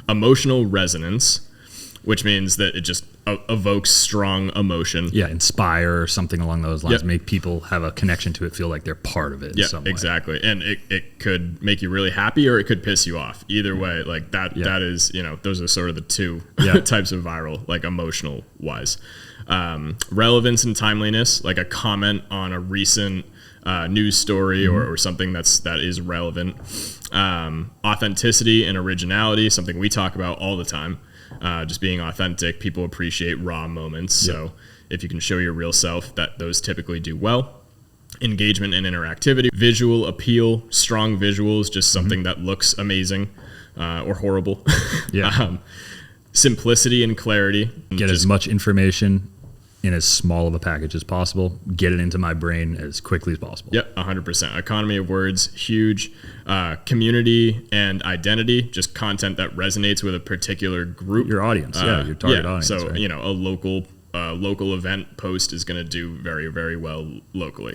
Emotional resonance, which means that it just evokes strong emotion. Yeah, inspire or something along those lines. Yep. Make people have a connection to it, feel like they're part of it in some way. Exactly. And it could make you really happy or it could piss you off. Either way, like that is, those are sort of the two types of viral, like emotional wise. Relevance and timeliness, like a comment on a recent news story or something that is relevant. Authenticity and originality, something we talk about all the time. Just being authentic. People appreciate raw moments. So if you can show your real self, those typically do well. Engagement and interactivity. Visual appeal, strong visuals, just something that looks amazing or horrible. Simplicity and clarity. Get as much information in as small of a package as possible. Get it into my brain as quickly as possible. Yep, 100%. Economy of words, huge. Community and identity, just content that resonates with a particular group. Your audience, your target audience. So, right? A local event post is going to do very, very well locally.